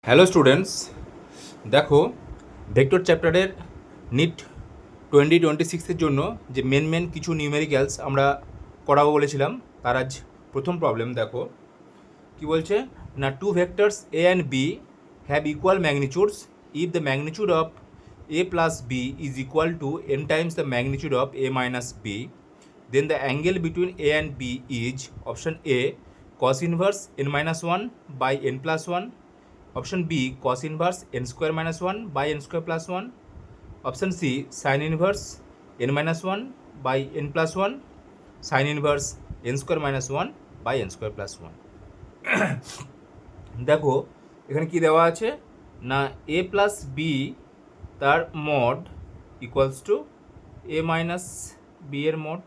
Hello students, দেখো vector চ্যাপ্টারের NEET 2026-এর জন্য যে মেন কিছু নিউমেরিক্যালস আমরা করাবো বলেছিলাম, তার আজ প্রথম প্রবলেম। দেখো কি বলছে না, two vectors A and B have equal magnitudes if the magnitude of A plus B is equal to n times the magnitude of a minus B, then the angle between a and b is option a cos inverse n minus 1 by n plus 1, option B cos inverse n square minus 1 by n square plus 1, option C sin inverse n minus 1 by n plus 1, sin inverse n square minus 1 by n square plus 1. দেখো এখানে কি দেওয়া আছে না, a plus B তার mod equals to a minus B এর mod.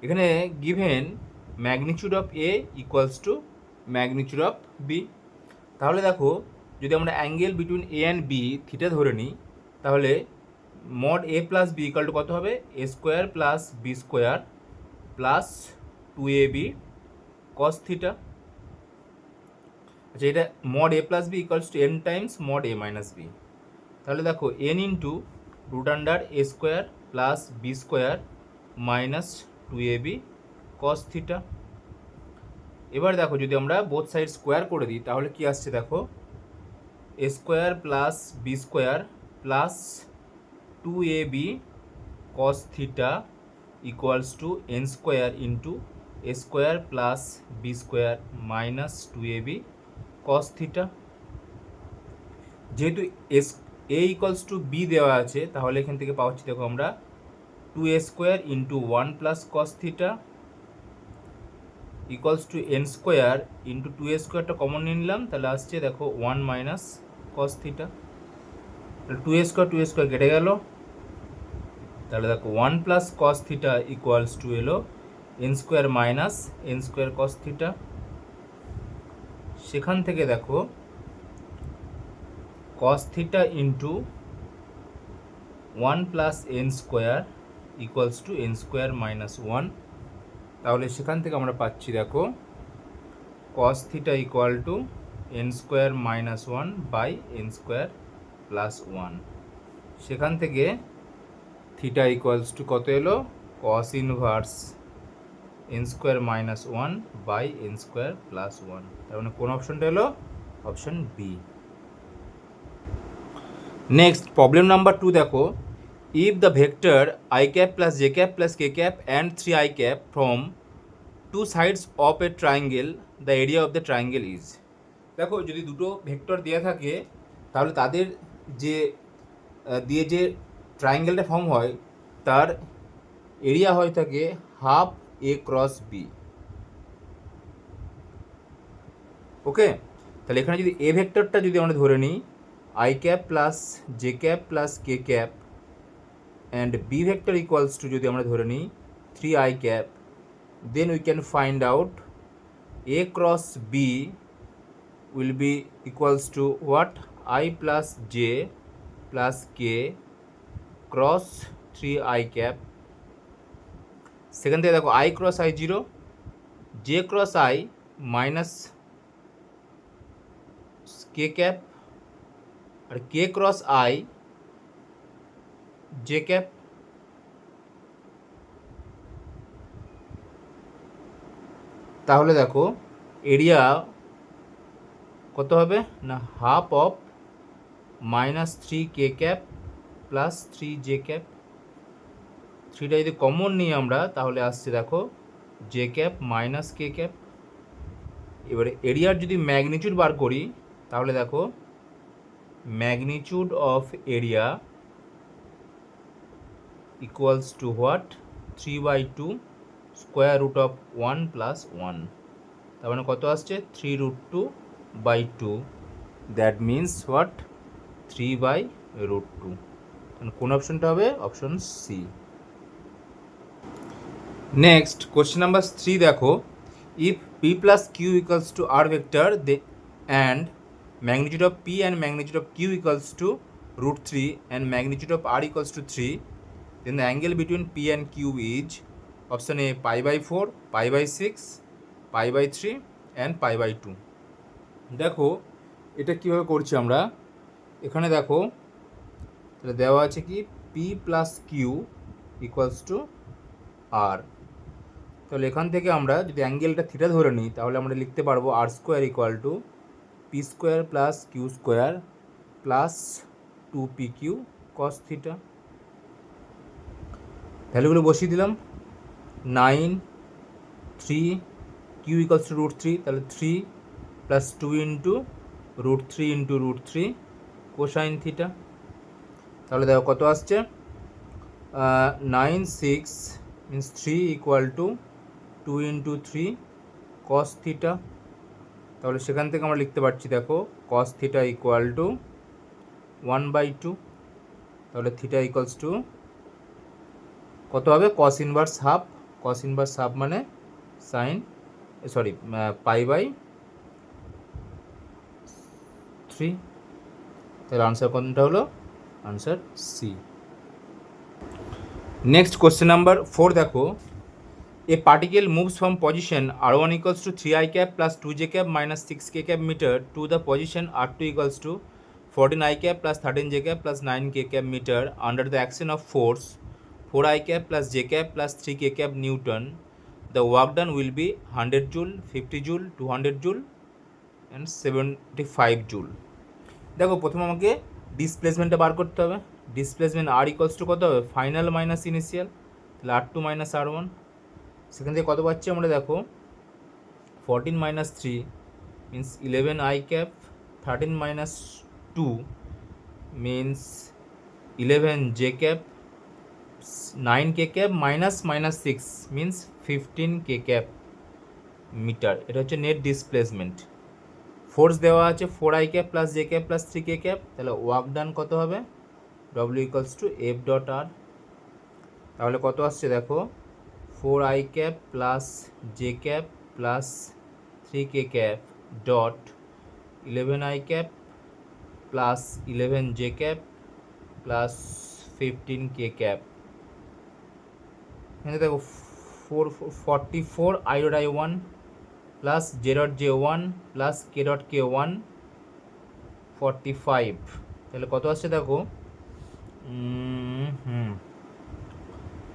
এখানে given magnitude of A equals to magnitude of B. তাহলে দেখো যদি আমরা angle between A and B theta ধরে নিই, তাহলে mod A plus B equal to কত হবে, A square plus B square plus 2ab cos theta. আচ্ছা, এটা mod A plus B equals to N times mod A minus B. তাহলে দেখো N into root under A square plus B square minus 2ab cos theta. এবার দেখো যদি আমরা both side square করে দিই, তাহলে কি আসছে দেখো, A square plus B square plus 2ab cos theta equals to N square into A square plus B square minus 2ab cos theta. যেহেতু এ ইকুয়ালস টু বি দেওয়া আছে, তাহলে এখান থেকে পাচ্ছি দেখো আমরা 2a square into 1 plus cos theta equals to N square into 2a স্কোয়ারটা কমন নিয়ে নিলাম, তাহলে আসছে দেখো 1 মাইনাস কস থিটা। তাহলে 2a স্কোয়ার কেটে গেল, তাহলে দেখো 1 plus cos theta equals to এলো N square minus N square cos theta. সেখান থেকে দেখো cos theta into 1 plus N square equals to N square minus 1। তাহলে সেখান থেকে আমরা পাচ্ছি দেখো cos theta equal to N square minus 1 by N square plus 1। সেখান থেকে থিটা ইকুয়ালস টু কত এলো, cos inverse N square minus 1 by N square plus 1। তার মানে কোন অপশনটা এলো, option B. Next problem number 2 দেখো, if the vector i cap plus j cap plus k cap and 3i cap from two sides of a triangle the area of the triangle is. দেখো যদি দুটো vector দেওয়া থাকে, তাহলে তাদের যে দিয়ে যে ট্রায়াঙ্গেলটা ফর্ম হয় তার এরিয়া হয়ে থাকে half A cross B. Okay, তাহলে এখানে যদি এ ভেক্টরটা যদি আমরা ধরে নিই i cap plus j cap plus k cap and B vector equals to যদি আমরা ধরে নিই 3i cap, then we can find out A cross B will be equals to what, i plus j plus k cross 3i cap. সেখান থেকে দেখো i cross i 0, j cross i minus k cap, আর k cross i j cap. তাহলে দেখো area কত হবে না, half of minus 3 k cap plus 3 j cap. 3টা যদি কমন নিই আমরা, তাহলে আসছে দেখো j cap minus k cap. এবারে এরিয়ার যদি ম্যাগনিচিউড বার করি, তাহলে দেখো magnitude of area equals to what, 3/2 square root of 1 plus 1। তার মানে কত আসছে 3√2/2, দ্যাট মিনস হোয়াট 3/√2। কোন অপশনটা হবে, option C. Next question number 3 দেখো, if P plus Q equals to R vector and magnitude of P and magnitude of Q equals to √3 and magnitude of R equals to 3, then the angle between p and q is option A pi/4, pi/6, pi/3 and pi/2. দেখো এটা কীভাবে করছি আমরা, এখানে দেখো তাহলে দেওয়া আছে কি P plus Q equals to R. তাহলে এখান থেকে আমরা যদি অ্যাঙ্গেলটা থিটা ধরে নিই তাহলে আমরা লিখতে পারবো R square equal to P square plus Q square plus 2pq cos theta. ভ্যালুগুলো বসিয়ে দিলাম, 9 3 কিউ ইকুয়ালস টু √3, তাহলে 3 প্লাস 2 ইন্টু √3 কোসাইন থিটা। তাহলে দেখো কত আসছে, 9 6 means 3 equal to 2 into 3 cos theta. তাহলে সেখান থেকে আমরা লিখতে পারছি দেখো কস থিটা ইকুয়াল টু 1/2। তাহলে থিটা ইকুয়ালস টু কত হবে, cos inverse half, cos inverse half মানে সাইন π/3। তাহলে আনসার কোনটা হলো, answer C. Next question number 4 দেখো, a particle moves from position r1 equals to 3i cap plus 2j cap minus 6k cap meter to the position r2 equals to 14i cap plus 13j cap plus 9k cap meter under the action of force 4i cap plus j cap plus 3k cap newton. The work done will be 100 joule, 50 joule, 200 joule and 75 joule. দেখো প্রথমে আমাকে ডিসপ্লেসমেন্টটা বার করতে হবে। Displacement R equals to কত হবে, final minus initial, তাহলে r2 minus r1। সেখান থেকে কত পাচ্ছি আমরা দেখো 14 minus 3 means 11i cap, 13 minus 2 means 11j cap, 9k cap minus 6 means 15k cap metre. এটা হচ্ছে নেট ডিসপ্লেসমেন্ট। ফোর্স দেওয়া আছে 4i cap plus j cap plus 3k cap, তাহলে ওয়ার্ক ডান কত হবে, w equals to f dot R. তাহলে কত আসছে দেখো 4i cap plus j cap plus 3k cap dot 11i cap plus 11j cap plus 15k cap। এখানে দেখো 44 i dot i1 plus j dot j1 plus k dot k1 45। তাহলে কত আসছে দেখো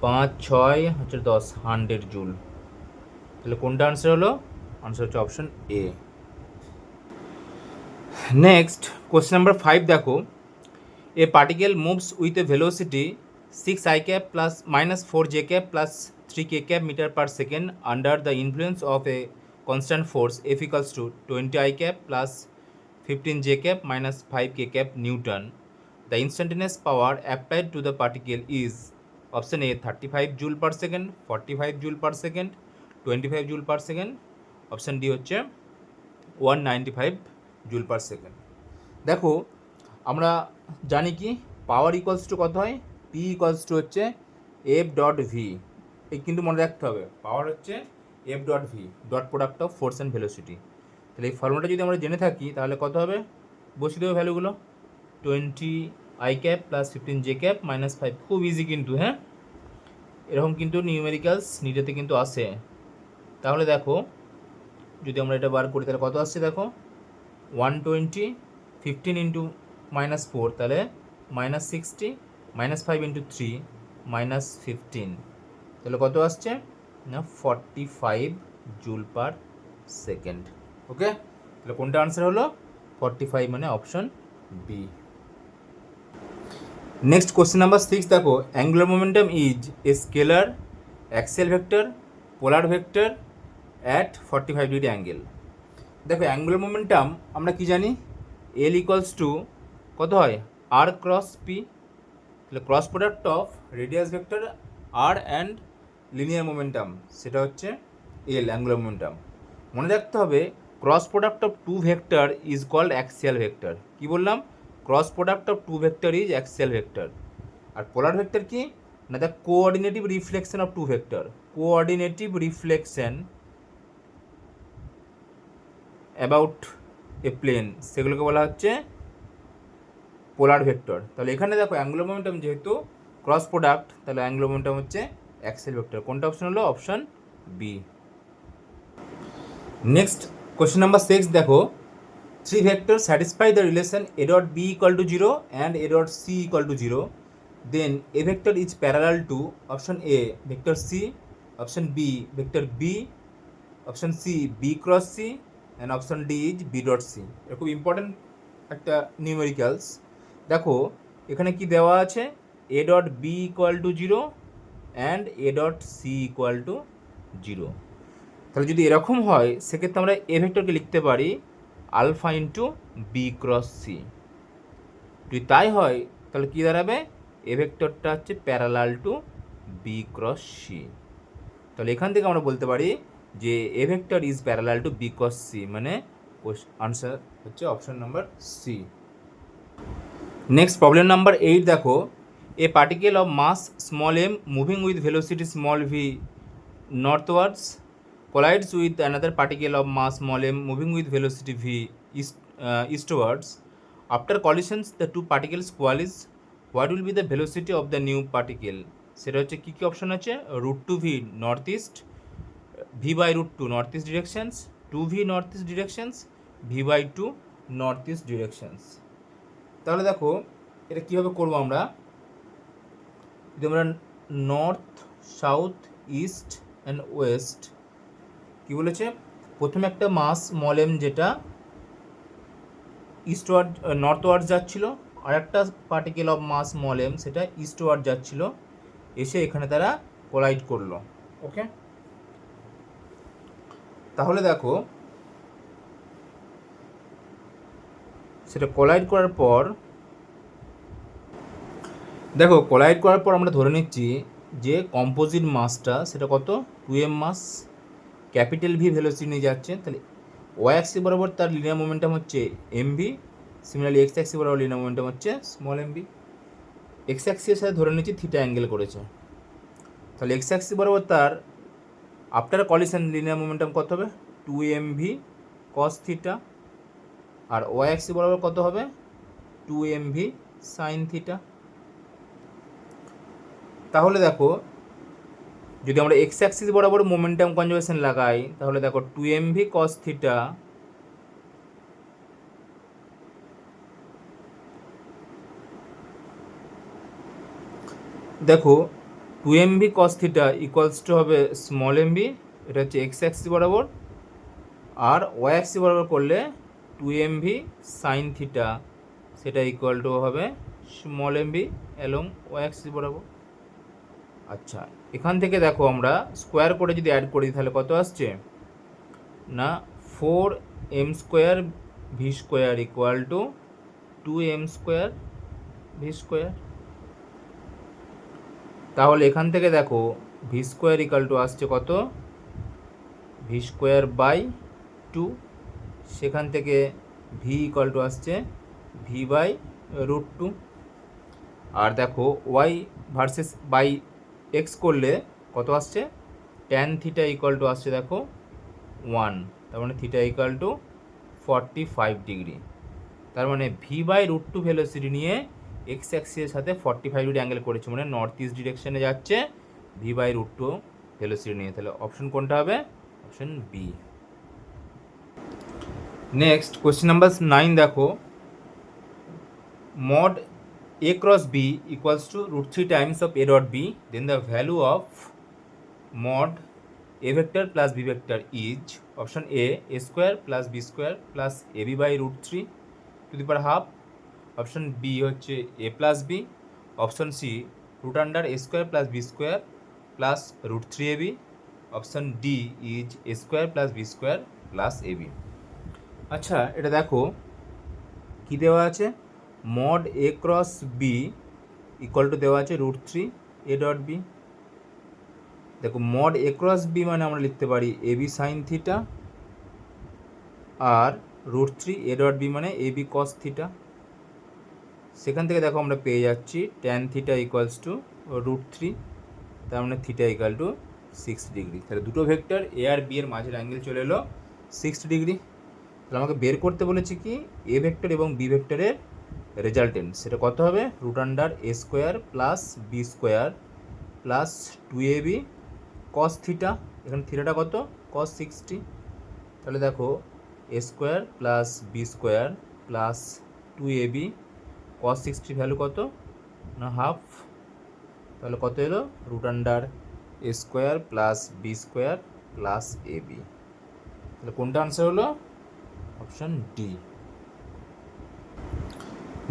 5 6 হচ্ছে 10 100 জুল। তাহলে কোনটা আনসার হলো, আনসার হচ্ছে option A. Next question number 5 দেখো, a particle moves with a velocity 6i cap plus minus 4j cap plus 3k cap meter per second under the influence of a constant force F equals to 20i cap plus 15j cap minus 5k cap Newton. The instantaneous power applied to the particle is option A 35 joule per second, 45 joule per second, 25 joule per second, option D হচ্ছে 195 joule per second। দেখো আমরা জানি কি পাওয়ার equals to কত হয়, P equals to হচ্ছে F dot V. এই কিন্তু মনে রাখতে হবে পাওয়ার হচ্ছে F dot V, dot product of force and velocity. তাহলে এই ফর্মুলাটা যদি আমরা জেনে থাকি তাহলে কত হবে, বসিয়ে দেবো ভ্যালুগুলো 20i cap plus 15j cap minus 5। খুব ইজি কিন্তু, হ্যাঁ এরকম কিন্তু নিউমেরিক্যালস নিটেতে কিন্তু আসে। তাহলে দেখো যদি আমরা এটা বার করি তাহলে কত আসছে দেখো 120, 15 ইন্টু মাইনাস 4 তাহলে মাইনাস 60, মাইনাস 5 ইন্টু 3 মাইনাস 15, তাহলে কত আসছে না 45 জুল পার সেকেন্ড। ওকে, তাহলে কোনটা আনসার হলো 45 মানে option B. Next question number 6 দেখো, angular momentum is a scalar axial vector polar vector at 45 degree angle. দেখো অ্যাঙ্গুলার মোমেন্টাম আমরা কি জানি, এল ইকুয়ালস টু কত হয় আর ক্রস পি। তাহলে cross product of radius vector r and linear momentum সেটা হচ্ছে এল অ্যাঙ্গুলার মোমেন্টাম। মনে রাখতে হবে cross product of two vector is called axial vector. কি বললাম, cross product of two vector is axial vector. আর polar vector কি না, the coordinative reflection of two vector, coordinative reflection about a plane, সেগুলোকে বলা হচ্ছে পোলার ভেক্টর। তাহলে এখানে দেখো অ্যাঙ্গুলার মোমেন্টাম যেহেতু ক্রস প্রোডাক্ট তাহলে অ্যাঙ্গুলার মোমেন্টাম হচ্ছে অ্যাক্সিয়াল ভেক্টর। কোনটা অপশন হলো, option B. Next question number 6 দেখো, Three vectors satisfy the relation a dot b equal to 0 and a dot c equal to 0. Then a vector is parallel to option A vector c, option B vector b, option C b cross c, and option D is b dot c. এটা খুব important একটা numericals. দেখো এখানে কি দেওয়া আছে, a dot b equal to 0 and a dot c equal to 0। তাহলে যদি এরকম হয় সেক্ষেত্রে আমরা এ ভেক্টরকে লিখতে পারি alpha into B cross C. যদি তাই হয় তাহলে কী দাঁড়াবে, এ ভেক্টরটা হচ্ছে parallel to B cross C. তাহলে এখান থেকে আমরা বলতে পারি যে A vector is parallel to B cross C, মানে আনসার হচ্ছে option number C. Next problem number 8 দেখো, a particle of mass small M moving with velocity small V northwards collides with another particle of mass small m moving with velocity v eastwards. After collisions, the two particles coalesce. What will be the velocity of the new particle? সেটা হচ্ছে কী কী অপশন আছে, √2v north east, v/√2 north east directions, 2v north east directions, v/2 north east directions. তাহলে দেখো এটা কীভাবে করবো আমরা, যদি আমরা north south east and west কী বলেছে, প্রথমে একটা মাস স্মল এম যেটা ইস্টওয়ার্ড নর্থওয়ার্ড যাচ্ছিলো, আর একটা particle of mass small M সেটা ইস্টওয়ার্ড যাচ্ছিলো, এসে এখানে তারা কোলাইড করলো। ওকে, তাহলে দেখো সেটা কোলাইড করার পর আমরা ধরে নিচ্ছি যে কম্পোজিট মাসটা সেটা কত, 2m মাস, ক্যাপিটাল ভি ভেলোসিটি নিয়ে যাচ্ছে। তাহলে ওয়াই অ্যাক্সিস বরাবর তার লিনিয়ার মোমেন্টাম হচ্ছে এমভি, সিমিলারলি এক্স অ্যাক্সিস বরাবর লিনিয়ার মোমেন্টাম হচ্ছে স্মল এমভি। এক্স অ্যাক্সিসের সাথে ধরে নিচ্ছি থিটা অ্যাঙ্গেল করেছে, তাহলে এক্স অ্যাক্সিস বরাবর তার আফটার কলিশন লিনিয়ার মোমেন্টাম কত হবে, 2mv কস থিটা, আর ওয়াই অ্যাক্সিস বরাবর কত হবে, 2mv সাইন থিটা। তাহলে দেখো যদি আমরা এক্স অ্যাক্সিস বরাবর মোমেন্টাম কনজারভেশন লাগাই, তাহলে দেখো 2mv cos থিটা দেখো 2mv cos theta equals two হবে স্মল এমভি, এটা হচ্ছে এক্স অ্যাক্সিস বরাবর, আর ওয়াই অ্যাক্সিস বরাবর করলে 2mv সাইন থিটা সেটা ইকুয়াল টু হবে small m v along Y axis বরাবর। আচ্ছা, এখান থেকে দেখো আমরা স্কোয়ার করে যদি অ্যাড করি তাহলে কত আসছে না, 4m² v² equal to 2m² v²। তাহলে এখান থেকে দেখো v² ইকুয়াল টু আসছে কত, v²/2, সেখান থেকে v ইকুয়াল টু আসছে v/√2, আর দেখো y ভার্সেস বাই এক্স করলে কত আসছে, ট্যান থিটা ইকুয়াল টু আসছে দেখো 1, তার মানে থিটা ইকুয়াল টু 45 ডিগ্রি। তার মানে v/√2 ভেলোসিটি নিয়ে এক্স অ্যাক্সিসের সাথে 45 ডিগ্রি অ্যাঙ্গেল করেছে, মানে নর্থ ইস্ট ডিরেকশনে যাচ্ছে v/√2 ভেলোসিটি নিয়ে। তাহলে অপশন কোনটা হবে, option B. Next question number 9 দেখো, mod a cross b equals to √3 times of a dot b, then the value of mod a vector plus b vector is option A square plus b square plus ab/√3 to the power half, option B হচ্ছে a plus b, option C √a square plus b square plus √3ab, option D is a square plus b square plus ab। আচ্ছা, এটা দেখো কি দেওয়া আছে, mod a cross b equal to দেওয়া আছে √3 a dot b। দেখো mod a cross b মানে আমরা লিখতে পারি ab সাইন থিটা, আর √3 a dot b মানে ab cos থিটা। সেখান থেকে দেখো আমরা পেয়ে যাচ্ছি ট্যান থিটা ইকুয়ালস টু √3, তার মানে থিটা ইকুয়াল টু 6 ডিগ্রি। তাহলে দুটো ভেক্টর এ আর বি এর মাঝের অ্যাঙ্গেল চলে এলো 6 ডিগ্রি। তাহলে আমাকে বের করতে বলেছি কি, এ ভেক্টর এবং বি ভেক্টরের রেজাল্টেন্ট, সেটা কত হবে, √a² plus b² plus 2ab cos theta, এখানে থিটাটা কত, cos 60। তাহলে দেখো A square plus B square plus 2ab cos 60 value কত না হাফ, তাহলে কত এলো root under A square plus B square plus AB. তাহলে কোনটা আনসার হলো option D.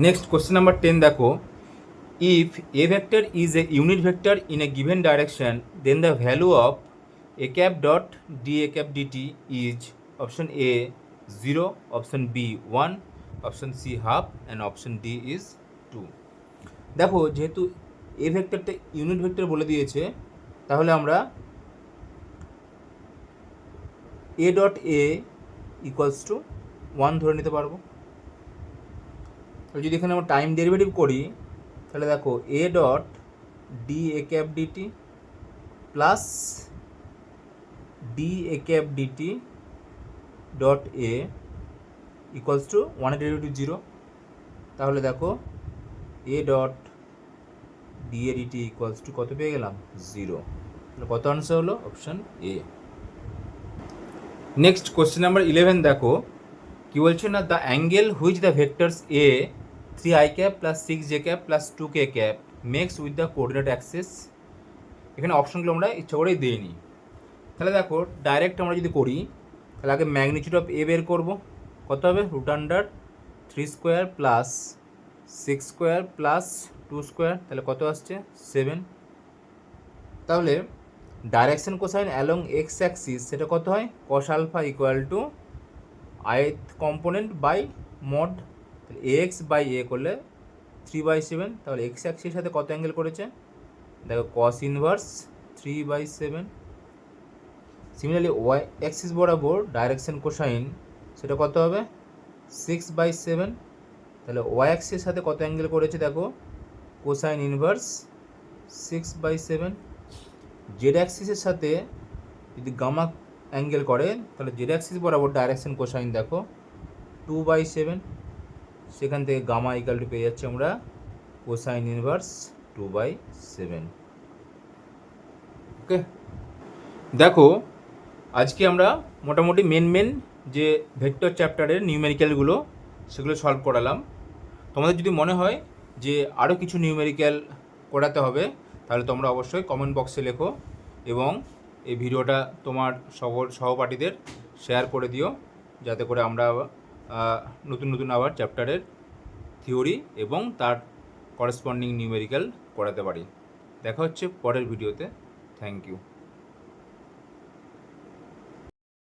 Next question number 10 দেখো, if A vector is a unit vector in a given direction then the value of A cap dot D A cap DT is option A 0, option B 1, option C half and option D is 2। দেখো যেহেতু এ ভেক্টরটা unit vector বলে দিয়েছে, তাহলে আমরা A dot A equals to 1 ধরে নিতে পারবো। তাহলে যদি এখানে আমরা টাইম ডেরিভেটিভ করি, তাহলে দেখো A dot D A cap d t plus D A cap d t dot A equals to 1 এর ডেরিভেটিভ 0। তাহলে দেখো A dot D A d t equals to কত পেয়ে গেলাম 0। তাহলে কত আনসার হলো option A. Next question number 11 দেখো, কি বলছে না the angle which the vectors A 3i cap plus 6j cap plus 2k cap makes with the coordinate axis. এখানে অপশনগুলো আমরা ইচ্ছা করেই দিইনি। তাহলে দেখো ডাইরেক্ট আমরা যদি করি, তাহলে আগে ম্যাগনিটিউড অফ এ বের করবো, কত হবে root under 3 square plus 6 square plus 2 square, তাহলে কত আসছে 7। তাহলে direction cosine along X axis সেটা কত হয় cos alpha equal to ith component by mod. তাহলে এ এক্স বাই এ করলে 3/7, তাহলে এক্স অ্যাক্সিসের সাথে কত অ্যাঙ্গেল করেছে দেখো cos inverse 3/7। Similarly Y axis বরাবর ডাইরেকশন কোসাইন সেটা কত হবে 6/7, তাহলে ওয়াই অ্যাক্সিসের সাথে কত অ্যাঙ্গেল করেছে দেখো কোসাইন ইনভার্স 6/7। জেড অ্যাক্সিসের সাথে যদি গামা অ্যাঙ্গেল করে, তাহলে জেড অ্যাক্সিস বরাবর ডাইরেকশন কোসাইন দেখো 2/7, সেখান থেকে গামা ইকাল টু পেয়ে যাচ্ছে আমরা কোসাইন ইনভার্স 2/7। ওকে, দেখো আজকে আমরা মোটামুটি মেন যে ভেক্টর চ্যাপ্টারের নিউমেরিক্যালগুলো সেগুলো সলভ করালাম। তোমাদের যদি মনে হয় যে আরও কিছু নিউমেরিক্যাল করাতে হবে, তাহলে তোমরা অবশ্যই কমেন্ট বক্সে লেখো এবং এই ভিডিওটা তোমার সকল সহপাঠীদের শেয়ার করে দিও, যাতে করে আমরা নতুন আবার চ্যাপ্টারের থিওরি এবং তার করেসপন্ডিং নিউমেরিক্যাল করাতে পারি। দেখা হচ্ছে পরের ভিডিওতে। Thank you.